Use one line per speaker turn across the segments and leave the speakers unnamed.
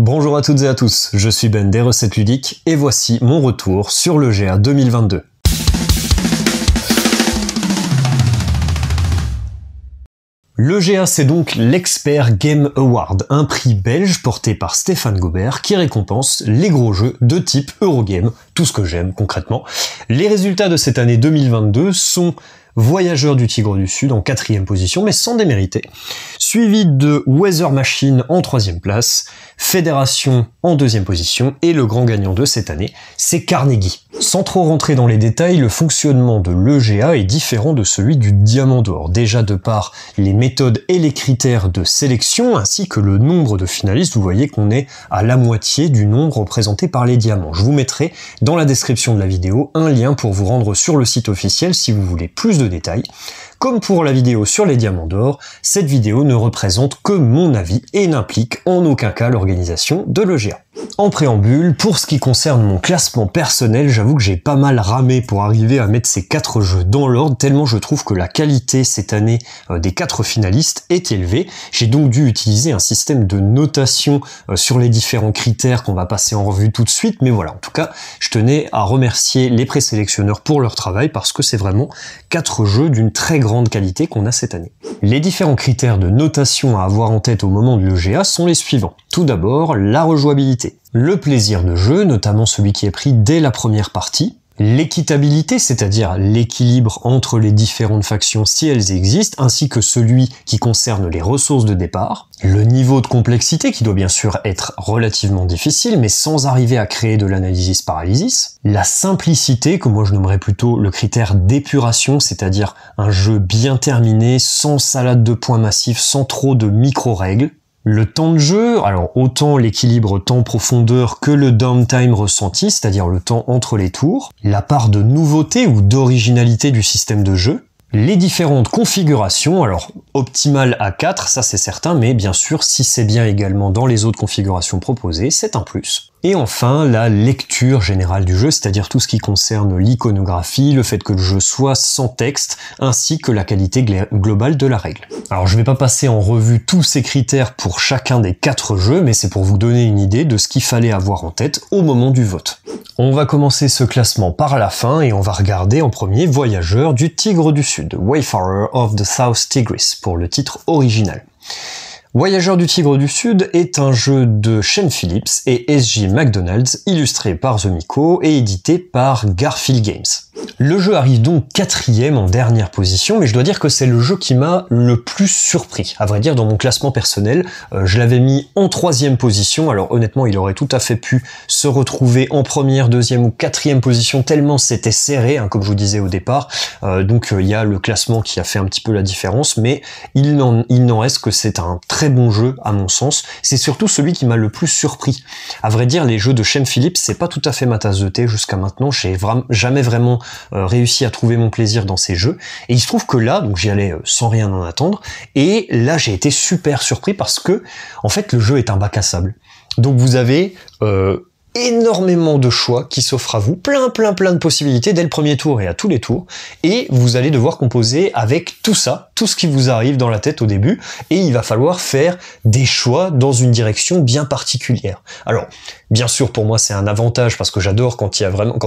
Bonjour à toutes et à tous, je suis Ben des Recettes Ludiques et voici mon retour sur le GA 2022. Le GA, c'est donc l'Expert Game Award, un prix belge porté par Stéphane Gobert qui récompense les gros jeux de type Eurogame, tout ce que j'aime concrètement. Les résultats de cette année 2022 sont Voyageurs du Tigre du Sud en 4e position, mais sans démériter, suivi de Weather Machine en 3e place, Fédération en 2e position, et le grand gagnant de cette année, c'est Carnegie. Sans trop rentrer dans les détails, le fonctionnement de l'EGA est différent de celui du Diamant d'Or, déjà de par les méthodes et les critères de sélection, ainsi que le nombre de finalistes. Vous voyez qu'on est à la moitié du nombre représenté par les diamants. Je vous mettrai dans la description de la vidéo un lien pour vous rendre sur le site officiel si vous voulez plus de détails. Comme pour la vidéo sur les diamants d'or, cette vidéo ne représente que mon avis et n'implique en aucun cas l'organisation de l'EGA. En préambule, pour ce qui concerne mon classement personnel, j'avoue que j'ai pas mal ramé pour arriver à mettre ces 4 jeux dans l'ordre, tellement je trouve que la qualité cette année des 4 finalistes est élevée. J'ai donc dû utiliser un système de notation sur les différents critères qu'on va passer en revue tout de suite, mais voilà, en tout cas, je tenais à remercier les présélectionneurs pour leur travail parce que c'est vraiment 4 jeux d'une très grande qualité qu'on a cette année. Les différents critères de notation à avoir en tête au moment de l'EGA sont les suivants. Tout d'abord, la rejouabilité. Le plaisir de jeu, notamment celui qui est pris dès la première partie. L'équitabilité, c'est-à-dire l'équilibre entre les différentes factions si elles existent, ainsi que celui qui concerne les ressources de départ. Le niveau de complexité qui doit bien sûr être relativement difficile, mais sans arriver à créer de l'analysis paralysis. La simplicité, que moi je nommerais plutôt le critère d'épuration, c'est-à-dire un jeu bien terminé, sans salade de points massifs, sans trop de micro-règles. Le temps de jeu, alors autant l'équilibre temps-profondeur que le downtime ressenti, c'est-à-dire le temps entre les tours, la part de nouveauté ou d'originalité du système de jeu, les différentes configurations, alors optimales à 4, ça c'est certain, mais bien sûr si c'est bien également dans les autres configurations proposées, c'est un plus. Et enfin, la lecture générale du jeu, c'est-à-dire tout ce qui concerne l'iconographie, le fait que le jeu soit sans texte, ainsi que la qualité globale de la règle. Alors je vais pas passer en revue tous ces critères pour chacun des 4 jeux, mais c'est pour vous donner une idée de ce qu'il fallait avoir en tête au moment du vote. On va commencer ce classement par la fin et on va regarder en premier Voyageurs du Tigre du Sud, Wayfarer of the South Tigris, pour le titre original. Voyageurs du Tigre du Sud est un jeu de Shane Phillips et S.J. McDonald's, illustré par The Miko et édité par Garphill Games. Le jeu arrive donc 4e en dernière position, mais je dois dire que c'est le jeu qui m'a le plus surpris. À vrai dire, dans mon classement personnel, je l'avais mis en 3e position, alors honnêtement, il aurait tout à fait pu se retrouver en première, 2e ou 4e position, tellement c'était serré, hein, comme je vous disais au départ. Donc il y a le classement qui a fait un petit peu la différence, mais il n'en reste que c'est un très bon jeu à mon sens. C'est surtout celui qui m'a le plus surpris. À vrai dire, les jeux de Shane Phillips, c'est pas tout à fait ma tasse de thé jusqu'à maintenant. J'ai jamais vraiment réussi à trouver mon plaisir dans ces jeux. Et il se trouve que là, donc j'y allais sans rien en attendre, et là j'ai été super surpris parce que, en fait, le jeu est un bac à sable. Donc vous avez énormément de choix qui s'offrent à vous, plein de possibilités dès le premier tour et à tous les tours, et vous allez devoir composer avec tout ça, tout ce qui vous arrive dans la tête au début, et il va falloir faire des choix dans une direction bien particulière. Alors, bien sûr, pour moi, c'est un avantage parce que j'adore quand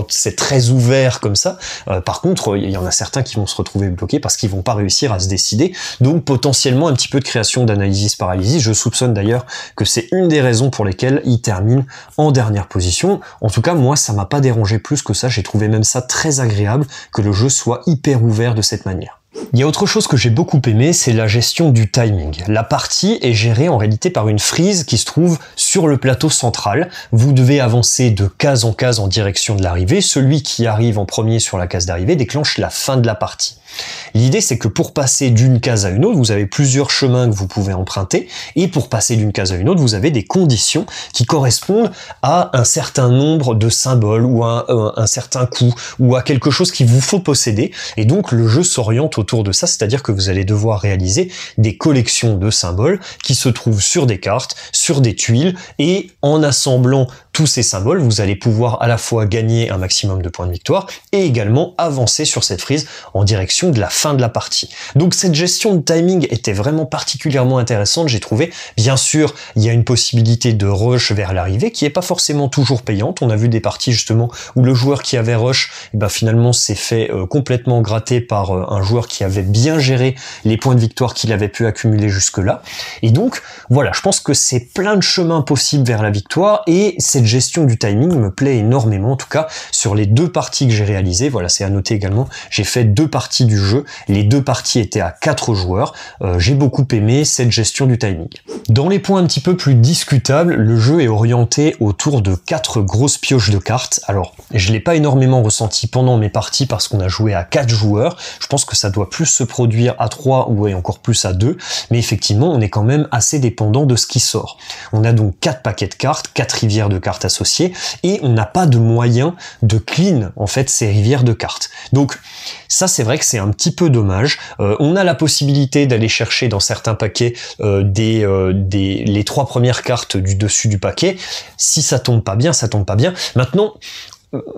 c'est très ouvert comme ça. Par contre, il y en a certains qui vont se retrouver bloqués parce qu'ils vont pas réussir à se décider. Donc, potentiellement, un petit peu de création d'analysis paralysis. Je soupçonne d'ailleurs que c'est une des raisons pour lesquelles il termine en dernière position. En tout cas, moi, ça m'a pas dérangé plus que ça. J'ai trouvé même ça très agréable que le jeu soit hyper ouvert de cette manière. Il y a autre chose que j'ai beaucoup aimé, c'est la gestion du timing. La partie est gérée en réalité par une frise qui se trouve sur le plateau central. Vous devez avancer de case en case en direction de l'arrivée. Celui qui arrive en premier sur la case d'arrivée déclenche la fin de la partie. L'idée, c'est que pour passer d'une case à une autre, vous avez plusieurs chemins que vous pouvez emprunter, et pour passer d'une case à une autre, vous avez des conditions qui correspondent à un certain nombre de symboles, ou à un certain coût, ou à quelque chose qu'il vous faut posséder, et donc le jeu s'oriente autour de ça, c'est-à-dire que vous allez devoir réaliser des collections de symboles qui se trouvent sur des cartes, sur des tuiles, et en assemblant tous ces symboles, vous allez pouvoir à la fois gagner un maximum de points de victoire et également avancer sur cette frise en direction de la fin de la partie. Donc cette gestion de timing était vraiment particulièrement intéressante, j'ai trouvé. Bien sûr, il y a une possibilité de rush vers l'arrivée qui est pas forcément toujours payante. On a vu des parties justement où le joueur qui avait rush, finalement s'est fait complètement gratter par un joueur qui avait bien géré les points de victoire qu'il avait pu accumuler jusque-là. Et donc, voilà, je pense que c'est plein de chemins possibles vers la victoire et cette gestion du timing me plaît énormément, en tout cas sur les 2 parties que j'ai réalisées. Voilà, c'est à noter également, j'ai fait 2 parties du jeu, les 2 parties étaient à 4 joueurs, j'ai beaucoup aimé cette gestion du timing. Dans les points un petit peu plus discutables, le jeu est orienté autour de 4 grosses pioches de cartes. Alors, je l'ai pas énormément ressenti pendant mes parties parce qu'on a joué à 4 joueurs, je pense que ça doit plus se produire à 3 ou encore plus à 2, mais effectivement on est quand même assez dépendant de ce qui sort. On a donc 4 paquets de cartes, 4 rivières de cartes associées, et on n'a pas de moyen de clean en fait ces rivières de cartes. Donc ça c'est vrai que c'est un petit peu dommage. On a la possibilité d'aller chercher dans certains paquets les 3 premières cartes du dessus du paquet. Si ça tombe pas bien, ça tombe pas bien. Maintenant,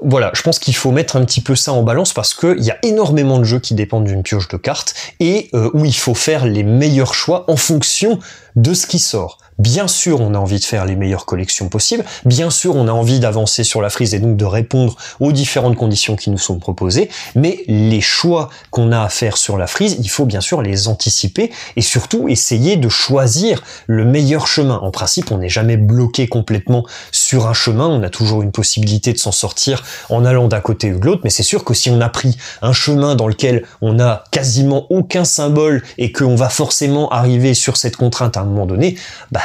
voilà, je pense qu'il faut mettre un petit peu ça en balance parce que il y a énormément de jeux qui dépendent d'une pioche de cartes et où il faut faire les meilleurs choix en fonction de ce qui sort. Bien sûr, on a envie de faire les meilleures collections possibles. Bien sûr, on a envie d'avancer sur la frise et donc de répondre aux différentes conditions qui nous sont proposées. Mais les choix qu'on a à faire sur la frise, il faut bien sûr les anticiper et surtout essayer de choisir le meilleur chemin. En principe, on n'est jamais bloqué complètement sur un chemin. On a toujours une possibilité de s'en sortir en allant d'un côté ou de l'autre. Mais c'est sûr que si on a pris un chemin dans lequel on a quasiment aucun symbole et qu'on va forcément arriver sur cette contrainte à un moment donné,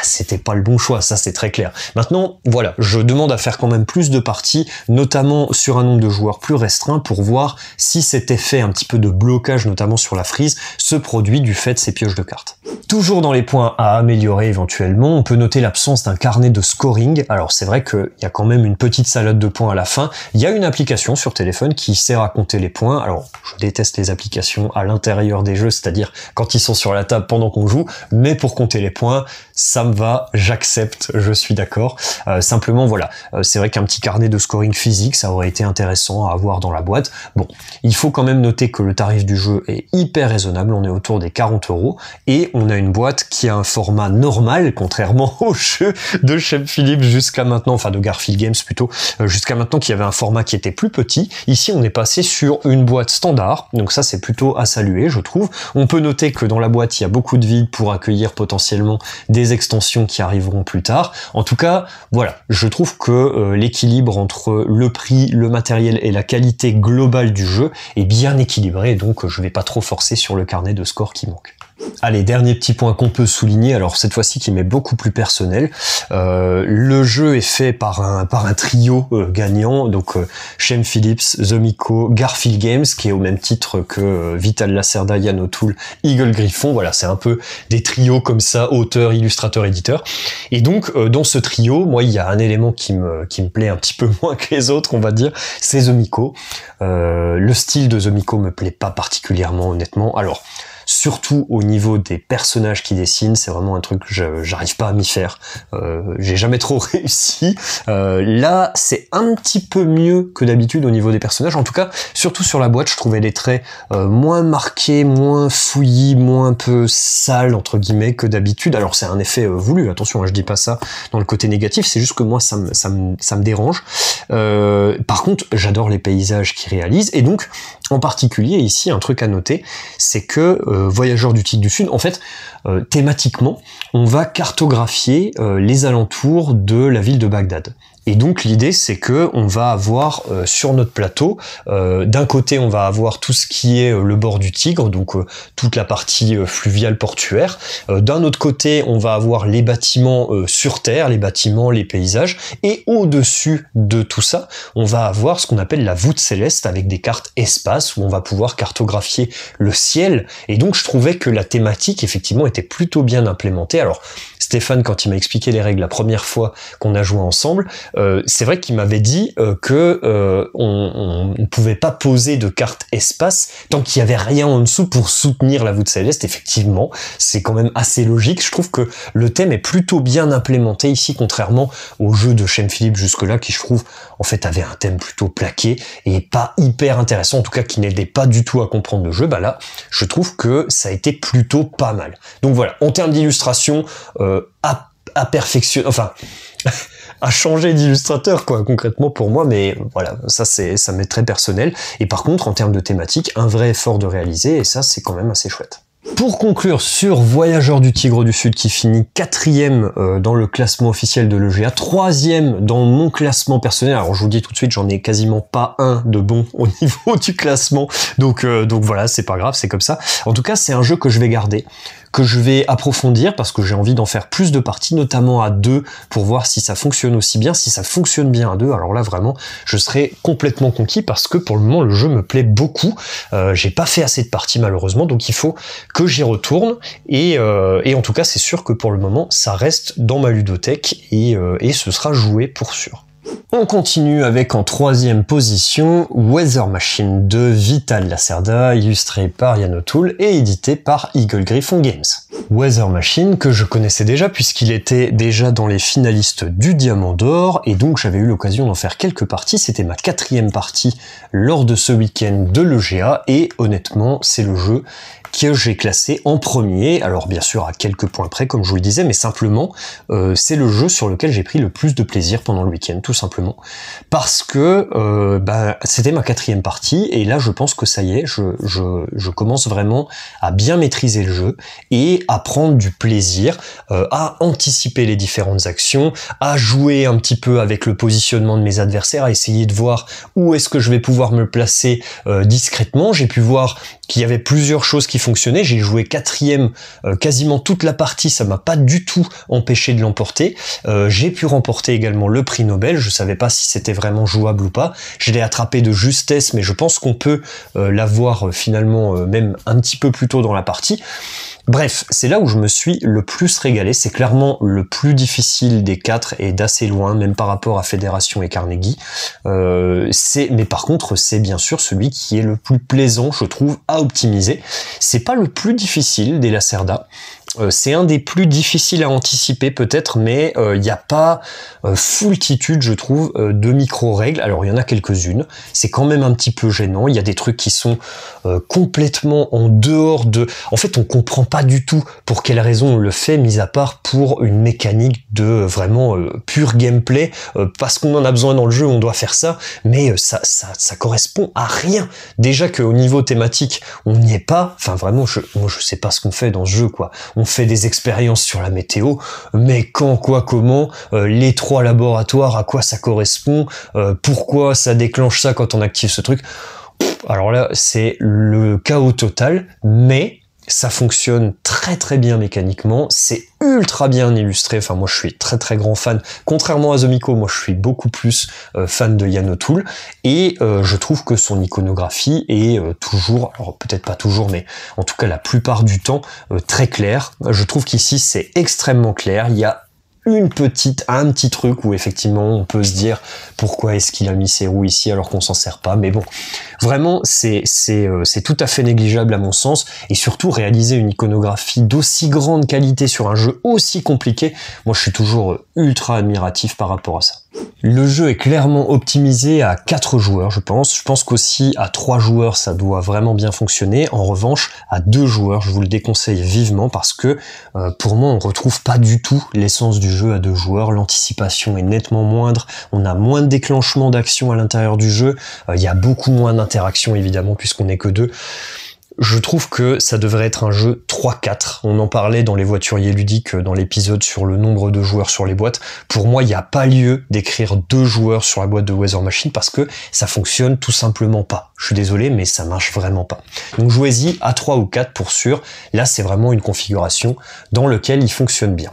c'était pas le bon choix, ça c'est très clair. Maintenant, voilà, je demande à faire quand même plus de parties, notamment sur un nombre de joueurs plus restreint pour voir si cet effet un petit peu de blocage, notamment sur la frise, se produit du fait de ces pioches de cartes. Toujours dans les points à améliorer éventuellement, on peut noter l'absence d'un carnet de scoring. Alors c'est vrai qu'il y a quand même une petite salade de points à la fin. Il y a une application sur téléphone qui sert à compter les points. Alors je déteste les applications à l'intérieur des jeux, c'est-à-dire quand ils sont sur la table pendant qu'on joue, mais pour compter les points, ça me va, j'accepte, je suis d'accord. Simplement voilà, c'est vrai qu'un petit carnet de scoring physique, ça aurait été intéressant à avoir dans la boîte. Bon, il faut quand même noter que le tarif du jeu est hyper raisonnable, on est autour des 40 € et on a une boîte qui a un format normal, contrairement au jeu de Shem Phillips jusqu'à maintenant, enfin de Garfield Games plutôt, jusqu'à maintenant qui avait un format qui était plus petit. Ici on est passé sur une boîte standard, donc ça c'est plutôt à saluer je trouve. On peut noter que dans la boîte il y a beaucoup de vide pour accueillir potentiellement des extensions qui arriveront plus tard. En tout cas, voilà, je trouve que l'équilibre entre le prix, le matériel et la qualité globale du jeu est bien équilibré, donc je vais pas trop forcer sur le carnet de score qui manque. Allez, dernier petit point qu'on peut souligner, alors cette fois-ci qui m'est beaucoup plus personnel. Le jeu est fait par un trio gagnant, donc Shem Phillips, Zomico, Garfield Games, qui est au même titre que Vital Lacerda, Yann O'Toole, Eagle Griffon. Voilà, c'est un peu des trios comme ça, auteur, illustrateur, éditeur. Et donc dans ce trio, moi il y a un élément qui me plaît un petit peu moins que les autres, on va dire, c'est Zomico. Le style de Zomico me plaît pas particulièrement, honnêtement. Alors surtout au niveau des personnages qui dessinent, c'est vraiment un truc que j'arrive pas à m'y faire. J'ai jamais trop réussi. Là, c'est un petit peu mieux que d'habitude au niveau des personnages. En tout cas, surtout sur la boîte, je trouvais les traits moins marqués, moins fouillis, moins un peu sales, entre guillemets, que d'habitude. Alors c'est un effet voulu, attention, hein, je dis pas ça dans le côté négatif, c'est juste que moi, ça me dérange. Par contre, j'adore les paysages qu'ils réalisent, et donc, en particulier, ici, un truc à noter, c'est que Voyageurs du Tigre du Sud, en fait, thématiquement, on va cartographier les alentours de la ville de Bagdad. Et donc l'idée c'est que on va avoir sur notre plateau, d'un côté on va avoir tout ce qui est le bord du Tigre, donc toute la partie fluviale portuaire. D'un autre côté on va avoir les bâtiments sur terre, les bâtiments, les paysages, et au-dessus de tout ça, on va avoir ce qu'on appelle la voûte céleste avec des cartes espace où on va pouvoir cartographier le ciel. Et donc je trouvais que la thématique effectivement était plutôt bien implémentée. Alors Stéphane, quand il m'a expliqué les règles la première fois qu'on a joué ensemble, c'est vrai qu'il m'avait dit que on ne pouvait pas poser de carte espace tant qu'il y avait rien en dessous pour soutenir la voûte céleste. Effectivement, c'est quand même assez logique. Je trouve que le thème est plutôt bien implémenté ici, contrairement au jeu de Shane Phillips jusque-là, qui je trouve en fait avait un thème plutôt plaqué et pas hyper intéressant, en tout cas qui n'aidait pas du tout à comprendre le jeu. Bah là, je trouve que ça a été plutôt pas mal. Donc voilà, en termes d'illustration, à perfectionner, enfin à changer d'illustrateur quoi concrètement pour moi, mais voilà, ça m'est très personnel. Et par contre, en termes de thématique, un vrai effort de réaliser, et ça c'est quand même assez chouette. Pour conclure sur Voyageurs du Tigre du Sud, qui finit 4e dans le classement officiel de l'EGA, 3e dans mon classement personnel. Alors je vous dis tout de suite, j'en ai quasiment pas un de bon au niveau du classement, donc voilà, c'est pas grave, c'est comme ça. En tout cas, c'est un jeu que je vais garder, que je vais approfondir parce que j'ai envie d'en faire plus de parties, notamment à 2, pour voir si ça fonctionne aussi bien. Si ça fonctionne bien à 2, alors là vraiment je serai complètement conquis, parce que pour le moment le jeu me plaît beaucoup. J'ai pas fait assez de parties malheureusement, donc il faut que j'y retourne, et en tout cas c'est sûr que pour le moment ça reste dans ma ludothèque, et ce sera joué pour sûr. On continue avec en 3e position Weather Machine de Vital Lacerda, illustré par Yann O'Toole et édité par Eagle Gryphon Games. Weather Machine que je connaissais déjà puisqu'il était déjà dans les finalistes du Diamant d'Or, et donc j'avais eu l'occasion d'en faire quelques parties. C'était ma 4e partie lors de ce week-end de l'EGA, et honnêtement c'est le jeu que j'ai classé en premier, alors bien sûr à quelques points près comme je vous le disais, mais simplement c'est le jeu sur lequel j'ai pris le plus de plaisir pendant le week-end, tout simplement, parce que c'était ma 4e partie, et là je pense que ça y est, je commence vraiment à bien maîtriser le jeu, et à prendre du plaisir, à anticiper les différentes actions, à jouer un petit peu avec le positionnement de mes adversaires, à essayer de voir où est-ce que je vais pouvoir me placer discrètement. J'ai pu voir qu'il y avait plusieurs choses qui fonctionnaient. J'ai joué 4e quasiment toute la partie, ça m'a pas du tout empêché de l'emporter. J'ai pu remporter également le prix Nobel, je savais pas si c'était vraiment jouable ou pas. Je l'ai attrapé de justesse, mais je pense qu'on peut l'avoir finalement même un petit peu plus tôt dans la partie. Bref, c'est là où je me suis le plus régalé. C'est clairement le plus difficile des 4 et d'assez loin, même par rapport à Fédération et Carnegie. Mais par contre, c'est bien sûr celui qui est le plus plaisant, je trouve, à optimiser. C'est pas le plus difficile des Lacerda. C'est un des plus difficiles à anticiper peut-être, mais il n'y a pas foultitude, je trouve, de micro-règles. Alors il y en a quelques-unes, c'est quand même un petit peu gênant, il y a des trucs qui sont complètement en dehors de... En fait, on comprend pas du tout pour quelle raison on le fait, mis à part pour une mécanique de vraiment pur gameplay, parce qu'on en a besoin dans le jeu, on doit faire ça, mais ça correspond à rien. Déjà qu'au niveau thématique, on n'y est pas, enfin vraiment, moi je sais pas ce qu'on fait dans ce jeu, quoi. On fait des expériences sur la météo, mais quand, quoi, comment, les 3 laboratoires, à quoi ça correspond, pourquoi ça déclenche ça quand on active ce truc. Alors là, c'est le chaos total, mais ça fonctionne très très bien mécaniquement, c'est ultra bien illustré, enfin moi je suis très très grand fan, contrairement à Zomiko, moi je suis beaucoup plus fan de Yann O'Toole, et je trouve que son iconographie est toujours, alors peut-être pas toujours, mais en tout cas la plupart du temps, très claire. Je trouve qu'ici c'est extrêmement clair, il y a un petit truc où effectivement on peut se dire pourquoi est-ce qu'il a mis ses roues ici alors qu'on s'en sert pas, mais bon, vraiment c'est tout à fait négligeable à mon sens, et surtout réaliser une iconographie d'aussi grande qualité sur un jeu aussi compliqué, moi je suis toujours ultra admiratif par rapport à ça. Le jeu est clairement optimisé à 4 joueurs, je pense qu'aussi à 3 joueurs ça doit vraiment bien fonctionner. En revanche, à 2 joueurs, je vous le déconseille vivement, parce que pour moi on retrouve pas du tout l'essence du jeu à 2 joueurs. L'anticipation est nettement moindre, on a moins de déclenchement d'action à l'intérieur du jeu, il y a beaucoup moins d'interaction évidemment puisqu'on n'est que 2. Je trouve que ça devrait être un jeu 3-4. On en parlait dans les voituriers ludiques, dans l'épisode sur le nombre de joueurs sur les boîtes. Pour moi, il n'y a pas lieu d'écrire 2 joueurs sur la boîte de Weather Machine parce que ça fonctionne tout simplement pas. Je suis désolé, mais ça marche vraiment pas. Donc jouez-y à 3 ou 4 pour sûr. Là, c'est vraiment une configuration dans laquelle il fonctionne bien.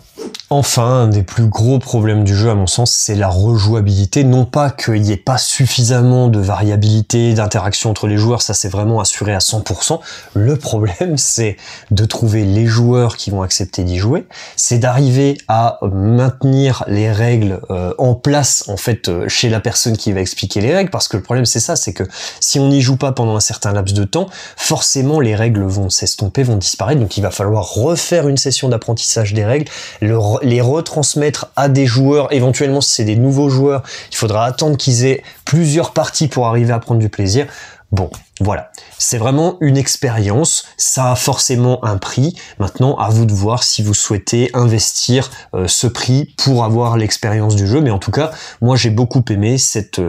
Enfin, un des plus gros problèmes du jeu, à mon sens, c'est la rejouabilité. Non pas qu'il n'y ait pas suffisamment de variabilité, d'interaction entre les joueurs, ça c'est vraiment assuré à 100%. Le problème, c'est de trouver les joueurs qui vont accepter d'y jouer, c'est d'arriver à maintenir les règles en place, en fait, chez la personne qui va expliquer les règles, parce que le problème, c'est ça, c'est que si on n'y joue pas pendant un certain laps de temps, forcément, les règles vont s'estomper, vont disparaître, donc il va falloir refaire une session d'apprentissage des règles, les retransmettre à des joueurs, éventuellement, si c'est des nouveaux joueurs, il faudra attendre qu'ils aient plusieurs parties pour arriver à prendre du plaisir. Bon, voilà, c'est vraiment une expérience, ça a forcément un prix. Maintenant, à vous de voir si vous souhaitez investir ce prix pour avoir l'expérience du jeu. Mais en tout cas, moi j'ai beaucoup aimé cette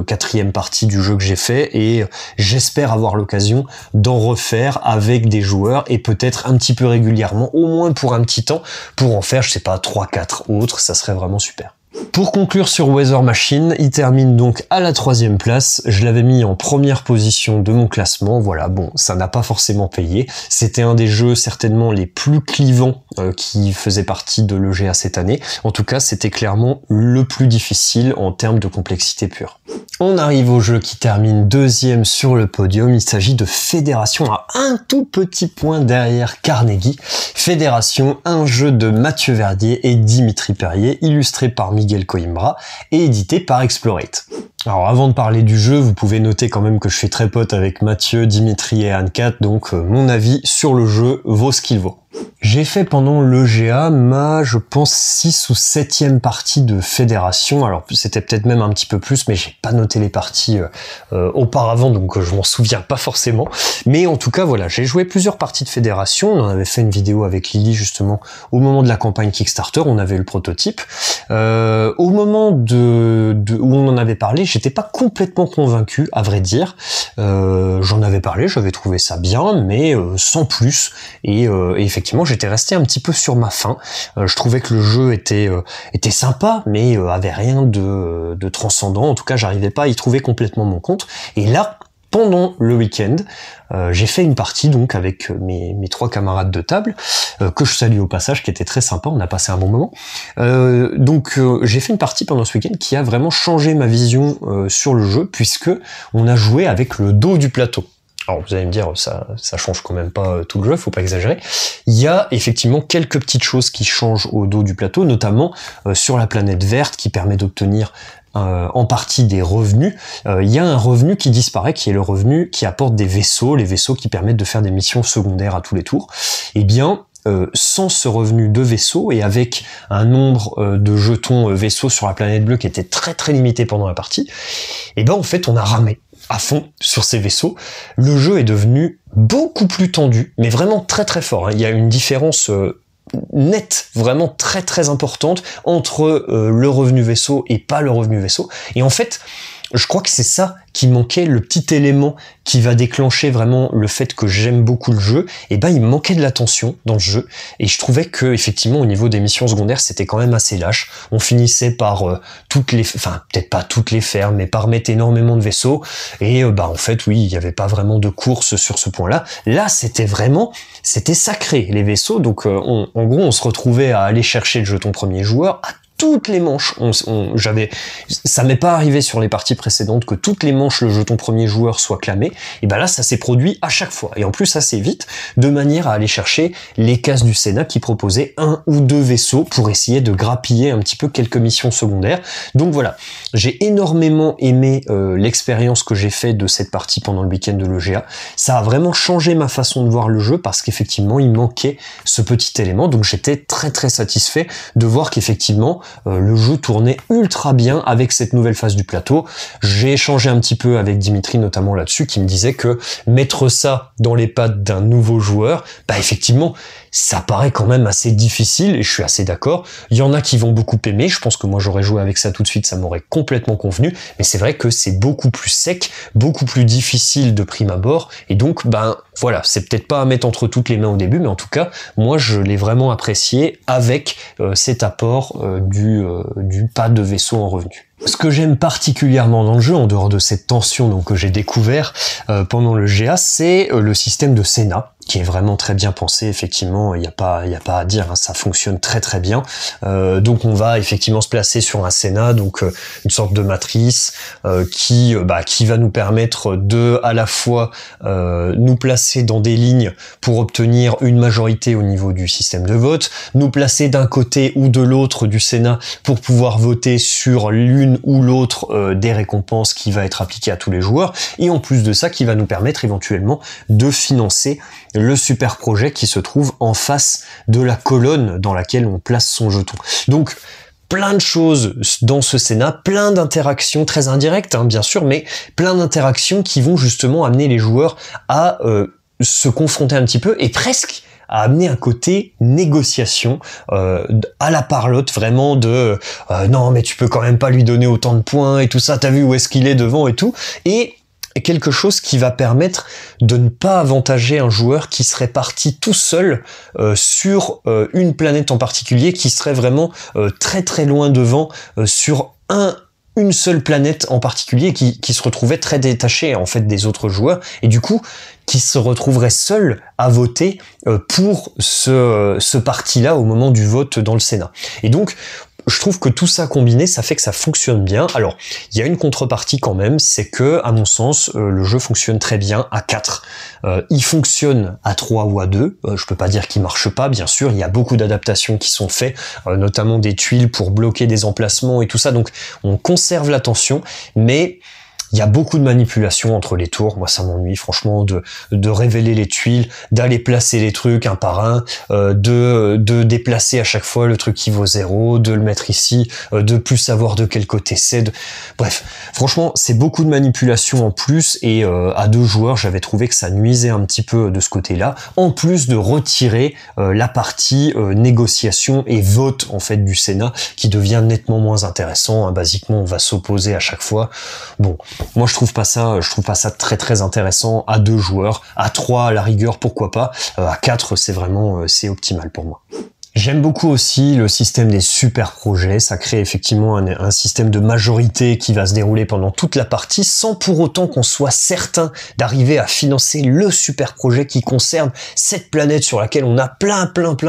quatrième partie du jeu que j'ai fait et j'espère avoir l'occasion d'en refaire avec des joueurs et peut-être un petit peu régulièrement, au moins pour un petit temps, pour en faire, je sais pas, 3-4 autres, ça serait vraiment super. Pour conclure sur Weather Machine, il termine donc à la 3e place. Je l'avais mis en première position de mon classement. Voilà, bon, ça n'a pas forcément payé. C'était un des jeux certainement les plus clivants qui faisait partie de l'EGA cette année. En tout cas, c'était clairement le plus difficile en termes de complexité pure. On arrive au jeu qui termine 2e sur le podium. Il s'agit de Fédération, à un tout petit point derrière Carnegie. Fédération, un jeu de Mathieu Verdier et Dimitri Perrier, illustré par Miguel Coimbra et édité par Explorate. Alors avant de parler du jeu, vous pouvez noter quand même que je suis très pote avec Mathieu, Dimitri et Anne-Cat, donc mon avis sur le jeu vaut ce qu'il vaut. J'ai fait pendant l'EGA je pense 6 ou 7e partie de Fédération, alors c'était peut-être même un petit peu plus, mais j'ai pas noté les parties auparavant, donc je m'en souviens pas forcément. Mais en tout cas, voilà, j'ai joué plusieurs parties de Fédération, on en avait fait une vidéo avec Lily justement au moment de la campagne Kickstarter, on avait eu le prototype. Au moment où on en avait parlé, j'étais pas complètement convaincu, à vrai dire. J'en avais parlé, j'avais trouvé ça bien, mais sans plus, et effectivement j'étais resté un petit peu sur ma faim. Je trouvais que le jeu était sympa, mais avait rien de transcendant. En tout cas, j'arrivais pas à y trouver complètement mon compte. Et là, pendant le week-end, j'ai fait une partie donc avec mes 3 camarades de table, que je salue au passage, qui était très sympa, on a passé un bon moment. J'ai fait une partie pendant ce week-end qui a vraiment changé ma vision sur le jeu, puisque on a joué avec le dos du plateau. Alors vous allez me dire, ça change quand même pas tout le jeu, faut pas exagérer. Il y a effectivement quelques petites choses qui changent au dos du plateau, notamment sur la planète verte qui permet d'obtenir en partie des revenus. Il y a un revenu qui disparaît, qui est le revenu qui apporte des vaisseaux, les vaisseaux qui permettent de faire des missions secondaires à tous les tours. Eh bien, sans ce revenu de vaisseau et avec un nombre de jetons vaisseaux sur la planète bleue qui était très très limité pendant la partie, eh ben en fait on a ramé à fond sur ces vaisseaux. Le jeu est devenu beaucoup plus tendu, mais vraiment très très fort, hein. Il y a une différence nette, vraiment très très importante entre le revenu vaisseau et pas le revenu vaisseau. Et en fait, je crois que c'est ça qui manquait, le petit élément qui va déclencher vraiment le fait que j'aime beaucoup le jeu. Et ben il manquait de l'attention dans le jeu, et je trouvais que effectivement au niveau des missions secondaires c'était quand même assez lâche. On finissait par peut-être pas toutes les faire, mais par mettre énormément de vaisseaux, et en fait oui, il y avait pas vraiment de course sur ce point-là. Là c'était sacré les vaisseaux, donc en gros on se retrouvait à aller chercher le jeton premier joueur à toutes les manches. Ça m'est pas arrivé sur les parties précédentes que toutes les manches le jeton premier joueur soit clamé, et ben là ça s'est produit à chaque fois, et en plus assez vite, de manière à aller chercher les cases du Sénat qui proposaient 1 ou 2 vaisseaux pour essayer de grappiller un petit peu quelques missions secondaires. Donc voilà, j'ai énormément aimé l'expérience que j'ai fait de cette partie pendant le week-end de l'EGA. Ça a vraiment changé ma façon de voir le jeu, parce qu'effectivement il manquait ce petit élément, donc j'étais très très satisfait de voir qu'effectivement le jeu tournait ultra bien avec cette nouvelle phase du plateau. J'ai échangé un petit peu avec Dimitri notamment là-dessus, qui me disait que mettre ça dans les pattes d'un nouveau joueur, effectivement ça paraît quand même assez difficile, et je suis assez d'accord. Il y en a qui vont beaucoup aimer, je pense que moi j'aurais joué avec ça tout de suite, ça m'aurait complètement convenu, mais c'est vrai que c'est beaucoup plus sec, beaucoup plus difficile de prime abord, et donc voilà, c'est peut-être pas à mettre entre toutes les mains au début, mais en tout cas moi je l'ai vraiment apprécié avec cet apport du pas de vaisseau en revenu. Ce que j'aime particulièrement dans le jeu, en dehors de cette tension que j'ai découvert pendant le GA, c'est le système de Sénat, est vraiment très bien pensé. Effectivement, il y a pas à dire, hein, ça fonctionne très très bien. Donc on va effectivement se placer sur un Sénat, donc une sorte de matrice qui va nous permettre de à la fois nous placer dans des lignes pour obtenir une majorité au niveau du système de vote, nous placer d'un côté ou de l'autre du Sénat pour pouvoir voter sur l'une ou l'autre des récompenses qui va être appliquée à tous les joueurs, et en plus de ça qui va nous permettre éventuellement de financer le super projet qui se trouve en face de la colonne dans laquelle on place son jeton. Donc plein de choses dans ce Sénat, plein d'interactions très indirectes, hein, bien sûr, mais plein d'interactions qui vont justement amener les joueurs à se confronter un petit peu et presque à amener un côté négociation à la Parlotte, vraiment de non mais tu peux quand même pas lui donner autant de points et tout ça, t'as vu où est-ce qu'il est devant et tout, et quelque chose qui va permettre de ne pas avantager un joueur qui serait parti tout seul sur une planète en particulier, qui serait vraiment très très loin devant sur une seule planète en particulier, qui se retrouvait très détaché en fait des autres joueurs, et du coup qui se retrouverait seul à voter pour ce parti-là au moment du vote dans le Sénat. Et donc je trouve que tout ça combiné, ça fait que ça fonctionne bien. Alors, il y a une contrepartie quand même, c'est que, à mon sens, le jeu fonctionne très bien à 4. Il fonctionne à 3 ou à 2. Je peux pas dire qu'il marche pas, bien sûr. Il y a beaucoup d'adaptations qui sont faites, notamment des tuiles pour bloquer des emplacements et tout ça. Donc, on conserve la tension, mais il y a beaucoup de manipulations entre les tours. Moi, ça m'ennuie, franchement, de révéler les tuiles, d'aller placer les trucs un par un, de déplacer à chaque fois le truc qui vaut 0, de le mettre ici, de plus savoir de quel côté c'est. Bref, franchement, c'est beaucoup de manipulations en plus, et à 2 joueurs, j'avais trouvé que ça nuisait un petit peu de ce côté-là, en plus de retirer la partie négociation et vote, en fait, du Sénat, qui devient nettement moins intéressant, hein. Basiquement, on va s'opposer à chaque fois. Bon, moi je trouve pas ça très très intéressant à 2 joueurs, à 3 à la rigueur pourquoi pas, à 4 c'est vraiment c'est optimal pour moi. J'aime beaucoup aussi le système des super projets, ça crée effectivement un système de majorité qui va se dérouler pendant toute la partie sans pour autant qu'on soit certain d'arriver à financer le super projet qui concerne cette planète sur laquelle on a plein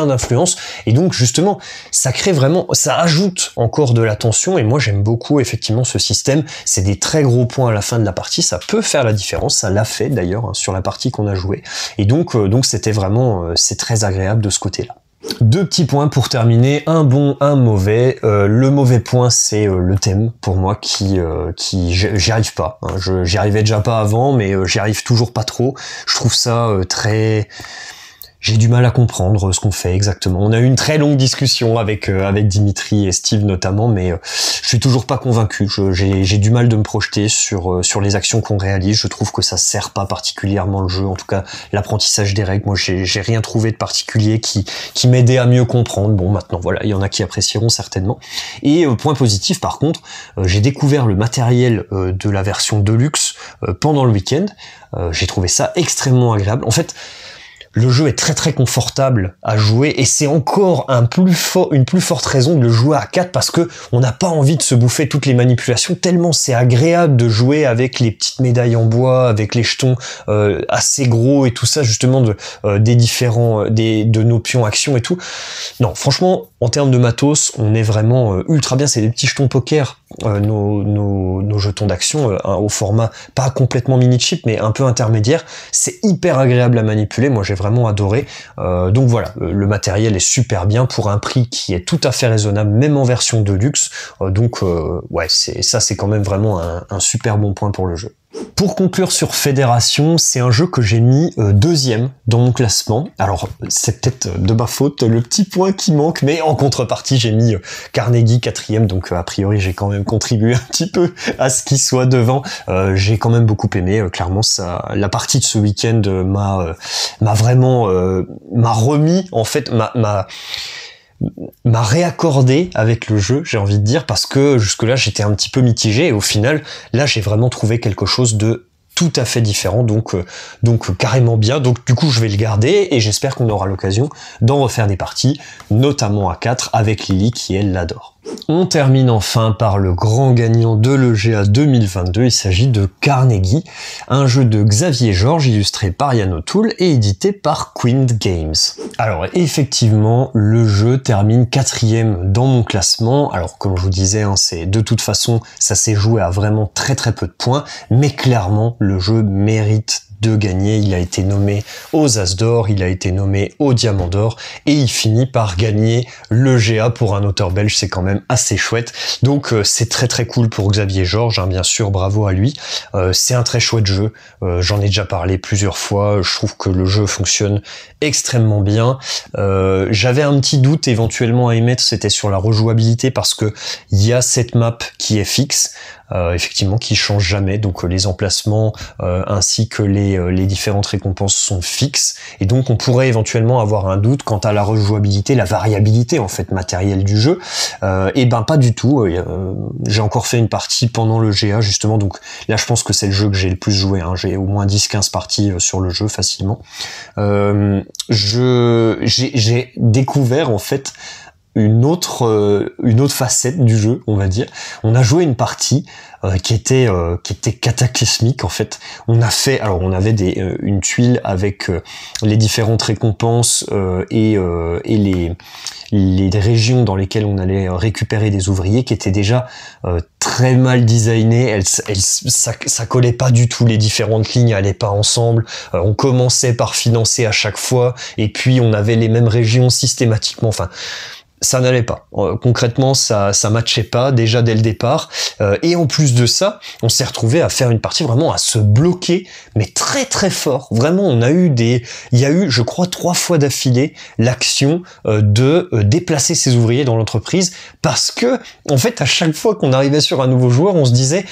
d'influences, et donc justement ça crée vraiment, ça ajoute encore de la tension, et moi j'aime beaucoup effectivement ce système, c'est des très gros points à la fin de la partie, ça peut faire la différence, ça l'a fait d'ailleurs hein, sur la partie qu'on a jouée, et donc c'était vraiment, c'est très agréable de ce côté-là. 2 petits points pour terminer, un bon, un mauvais. Le mauvais point, c'est le thème pour moi qui j'y arrive pas. Hein. J'y arrivais déjà pas avant, mais j'y arrive toujours pas trop. Je trouve ça très... J'ai du mal à comprendre ce qu'on fait exactement. On a eu une très longue discussion avec Dimitri et Steve notamment, mais je suis toujours pas convaincu. J'ai du mal de me projeter sur les actions qu'on réalise. Je trouve que ça sert pas particulièrement le jeu, en tout cas l'apprentissage des règles. Moi, j'ai rien trouvé de particulier qui m'aidait à mieux comprendre. Bon, maintenant voilà, il y en a qui apprécieront certainement. Et point positif, par contre, j'ai découvert le matériel de la version Deluxe pendant le week-end. J'ai trouvé ça extrêmement agréable. En fait, le jeu est très très confortable à jouer, et c'est encore une plus forte raison de le jouer à 4, parce que on n'a pas envie de se bouffer toutes les manipulations, tellement c'est agréable de jouer avec les petites médailles en bois, avec les jetons assez gros et tout ça, justement des différents de nos pions actions et tout. Non, franchement, en termes de matos, on est vraiment ultra bien. C'est des petits jetons poker, nos jetons d'action au format pas complètement mini chip, mais un peu intermédiaire. C'est hyper agréable à manipuler. Moi, j'ai vraiment adoré. Donc voilà, le matériel est super bien pour un prix qui est tout à fait raisonnable, même en version de luxe. Donc ouais, c'est quand même vraiment un super bon point pour le jeu. Pour conclure sur Fédération, c'est un jeu que j'ai mis 2e dans mon classement. Alors, c'est peut-être de ma faute, le petit point qui manque, mais en contrepartie, j'ai mis Carnegie 4e, donc a priori, j'ai quand même contribué un petit peu à ce qu'il soit devant. J'ai quand même beaucoup aimé, clairement, la partie de ce week-end m'a vraiment m'a remis, en fait, m'a réaccordé avec le jeu, j'ai envie de dire, parce que jusque-là j'étais un petit peu mitigé, et au final là j'ai vraiment trouvé quelque chose de tout à fait différent, donc carrément bien. Donc du coup je vais le garder, et j'espère qu'on aura l'occasion d'en refaire des parties, notamment à 4 avec Lily qui elle l'adore. On termine enfin par le grand gagnant de l'EGA 2022, il s'agit de Carnegie, un jeu de Xavier Georges illustré par Yann O'Toole et édité par Queen Games. Alors effectivement, le jeu termine 4e dans mon classement. Alors comme je vous disais, c'est de toute façon, ça s'est joué à vraiment très peu de points, mais clairement le jeu mérite de gagner. Il a été nommé aux As d'or, il a été nommé au Diamant d'or et il finit par gagner le GA pour un auteur belge, c'est quand même assez chouette. Donc c'est très cool pour Xavier Georges, hein, bien sûr, bravo à lui. C'est un très chouette jeu, j'en ai déjà parlé plusieurs fois, je trouve que le jeu fonctionne extrêmement bien. J'avais un petit doute éventuellement à émettre, c'était sur la rejouabilité parce que il y a cette map qui est fixe, effectivement qui change jamais, donc les emplacements ainsi que les différentes récompenses sont fixes et donc on pourrait éventuellement avoir un doute quant à la rejouabilité, la variabilité en fait matérielle du jeu. Et ben pas du tout. J'ai encore fait une partie pendant le GA justement, donc là je pense que c'est le jeu que j'ai le plus joué, hein. J'ai au moins 10-15 parties sur le jeu facilement. J'ai découvert en fait une autre facette du jeu, on va dire. On a joué une partie qui était cataclysmique en fait. On avait une tuile avec les différentes récompenses et les régions dans lesquelles on allait récupérer des ouvriers qui étaient déjà très mal designées. Ça collait pas du tout, les différentes lignes allaient pas ensemble. On commençait par financer à chaque fois et puis on avait les mêmes régions systématiquement. Enfin, ça n'allait pas. Concrètement, ça matchait pas déjà dès le départ. Et en plus de ça, on s'est retrouvé à faire une partie vraiment à se bloquer, mais très fort. Vraiment, il y a eu, je crois, 3 fois d'affilée l'action de déplacer ses ouvriers dans l'entreprise, parce que, en fait, à chaque fois qu'on arrivait sur un nouveau joueur, on se disait,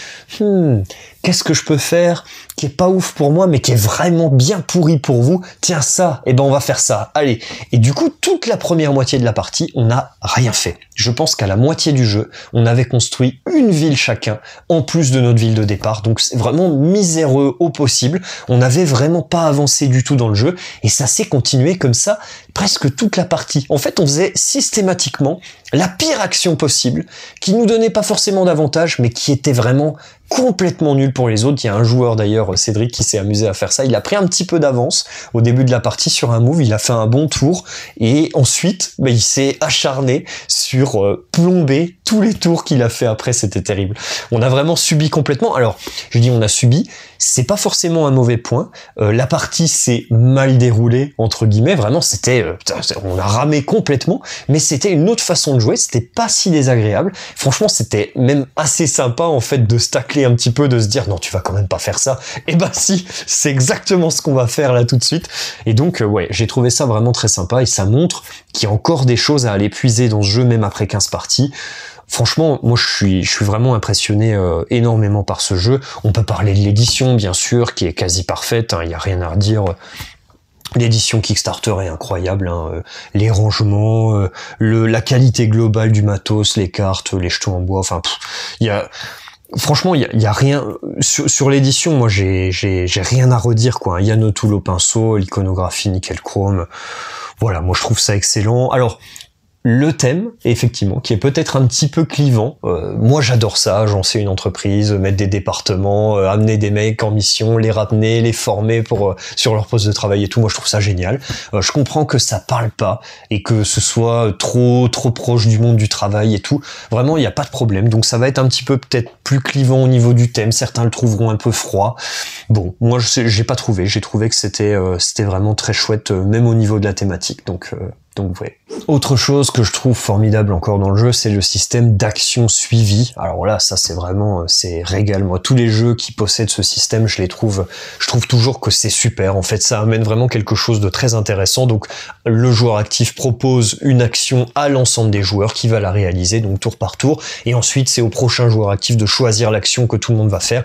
qu'est-ce que je peux faire qui est pas ouf pour moi, mais qui est vraiment bien pourri pour vous? Tiens, ça, et ben on va faire ça. Allez. Et du coup, toute la première moitié de la partie, on n'a rien fait. Je pense qu'à la moitié du jeu, on avait construit une ville chacun, en plus de notre ville de départ. Donc c'est vraiment miséreux au possible. On n'avait vraiment pas avancé du tout dans le jeu, et ça s'est continué comme ça presque toute la partie. En fait, on faisait systématiquement la pire action possible, qui nous donnait pas forcément d'avantage, mais qui était vraiment complètement nul pour les autres. Il y a un joueur d'ailleurs, Cédric, qui s'est amusé à faire ça. Il a pris un petit peu d'avance au début de la partie sur un move, il a fait un bon tour, et ensuite, il s'est acharné sur plomber tous les tours qu'il a fait après. C'était terrible. On a vraiment subi complètement. Alors, je dis on a subi, c'est pas forcément un mauvais point. La partie s'est mal déroulée, entre guillemets. Vraiment, on a ramé complètement, mais c'était une autre façon de jouer. C'était pas si désagréable. Franchement, c'était même assez sympa, en fait, de se tacler un petit peu, de se dire, non, tu vas quand même pas faire ça. Et bah si, c'est exactement ce qu'on va faire là tout de suite. Et donc, ouais, j'ai trouvé ça vraiment très sympa, et ça montre qu'il y a encore des choses à aller puiser dans ce jeu, même après 15 parties. Franchement, moi je suis vraiment impressionné énormément par ce jeu. On peut parler de l'édition, bien sûr, qui est quasi parfaite, hein, y a rien à redire. L'édition Kickstarter est incroyable, hein, les rangements, la qualité globale du matos, les cartes, les jetons en bois, enfin, franchement, il y a rien sur l'édition. Moi, j'ai rien à redire, quoi. Yann O'Toole au pinceau, l'iconographie nickel chrome. Voilà, moi je trouve ça excellent. Alors, le thème, effectivement, qui est peut-être un petit peu clivant. Moi, j'adore ça. J'en sais une entreprise, mettre des départements, amener des mecs en mission, les ramener, les former sur leur poste de travail et tout. Moi, je trouve ça génial. Je comprends que ça parle pas et que ce soit trop proche du monde du travail et tout. Vraiment, il n'y a pas de problème. Donc, ça va être un petit peu peut-être plus clivant au niveau du thème. Certains le trouveront un peu froid. Bon, moi, j'ai pas trouvé. J'ai trouvé que c'était vraiment très chouette, même au niveau de la thématique. Donc ouais. Autre chose que je trouve formidable encore dans le jeu, c'est le système d'action suivie. Alors là, ça c'est vraiment, c'est régal. Moi, tous les jeux qui possèdent ce système, je trouve toujours que c'est super. En fait, ça amène vraiment quelque chose de très intéressant. Donc, le joueur actif propose une action à l'ensemble des joueurs qui va la réaliser, donc tour par tour. Et ensuite, c'est au prochain joueur actif de choisir l'action que tout le monde va faire.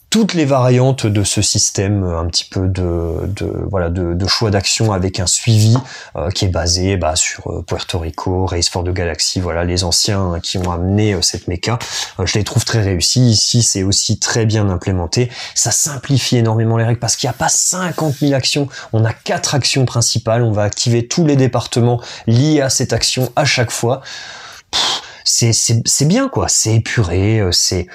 Toutes les variantes de ce système, un petit peu de choix d'action avec un suivi qui est basé sur Puerto Rico, Race for the Galaxy, voilà les anciens qui ont amené cette méca. Je les trouve très réussis. Ici, c'est aussi très bien implémenté. Ça simplifie énormément les règles parce qu'il n'y a pas 50 000 actions. On a 4 actions principales. On va activer tous les départements liés à cette action à chaque fois. c'est bien quoi, c'est épuré, c'est...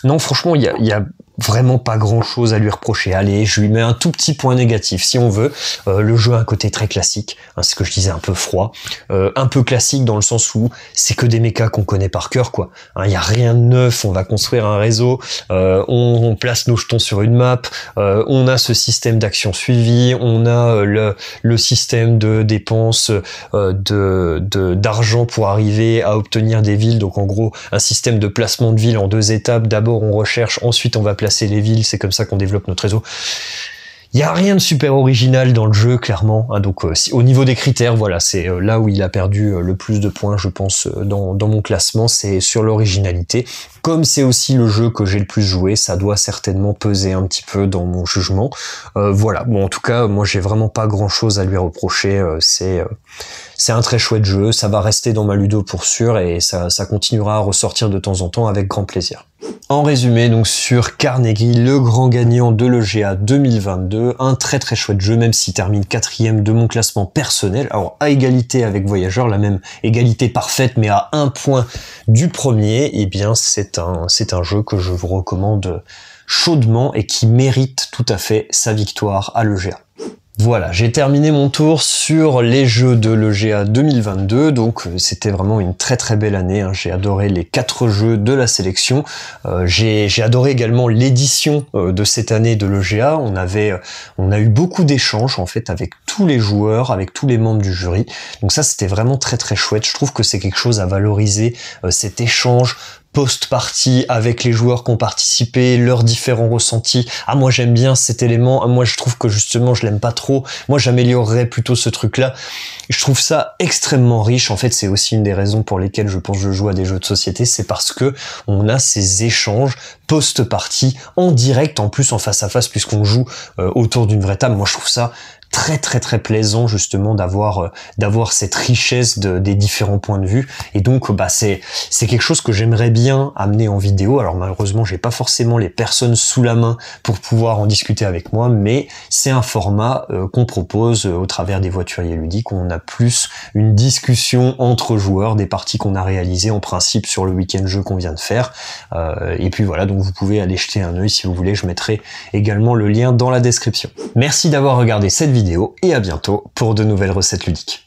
Non, franchement, il y a vraiment pas grand chose à lui reprocher. Allez, je lui mets un tout petit point négatif si on veut. Le jeu a un côté très classique, hein, c'est ce que je disais, un peu froid, un peu classique dans le sens où c'est que des mechas qu'on connaît par cœur, quoi. Hein, y a rien de neuf, on va construire un réseau, on place nos jetons sur une map, on a ce système d'action suivi, on a le système de dépenses d'argent pour arriver à obtenir des villes. Donc en gros, un système de placement de villes en 2 étapes. D'abord on recherche, ensuite on va placer les villes, c'est comme ça qu'on développe notre réseau. Il y a rien de super original dans le jeu, clairement. Hein, donc au niveau des critères, voilà, c'est là où il a perdu le plus de points, je pense, dans mon classement, c'est sur l'originalité. Comme c'est aussi le jeu que j'ai le plus joué, ça doit certainement peser un petit peu dans mon jugement. Voilà, bon, en tout cas, moi j'ai vraiment pas grand chose à lui reprocher. C'est un très chouette jeu, ça va rester dans ma ludo pour sûr, et ça continuera à ressortir de temps en temps avec grand plaisir. En résumé, donc sur Carnegie, le grand gagnant de l'EGA 2022, un très très chouette jeu, même s'il termine 4e de mon classement personnel, alors à égalité avec Voyageur, la même égalité parfaite, mais à 1 point du premier, et bien c'est un jeu que je vous recommande chaudement et qui mérite tout à fait sa victoire à l'EGA. Voilà, j'ai terminé mon tour sur les jeux de l'EGA 2022, donc c'était vraiment une très très belle année, hein. J'ai adoré les 4 jeux de la sélection, j'ai adoré également l'édition de cette année de l'EGA, on a eu beaucoup d'échanges en fait avec tous les joueurs, avec tous les membres du jury, donc ça c'était vraiment très très chouette, je trouve que c'est quelque chose à valoriser, cet échange post-partie avec les joueurs qui ont participé, leurs différents ressentis. Ah, moi j'aime bien cet élément, ah, moi je trouve que justement je l'aime pas trop, moi j'améliorerais plutôt ce truc-là. Je trouve ça extrêmement riche, en fait c'est aussi une des raisons pour lesquelles je pense que je joue à des jeux de société, c'est parce que on a ces échanges post-partie en direct, en plus en face à face, puisqu'on joue autour d'une vraie table. Moi je trouve ça très très très plaisant justement d'avoir cette richesse des différents points de vue, et donc bah c'est quelque chose que j'aimerais bien amener en vidéo. Alors malheureusement j'ai pas forcément les personnes sous la main pour pouvoir en discuter avec moi, mais c'est un format qu'on propose au travers des voituriers ludiques, où on a plus une discussion entre joueurs, des parties qu'on a réalisées en principe sur le week-end jeu qu'on vient de faire, et puis voilà, donc vous pouvez aller jeter un œil si vous voulez, je mettrai également le lien dans la description. Merci d'avoir regardé cette vidéo et à bientôt pour de nouvelles recettes ludiques.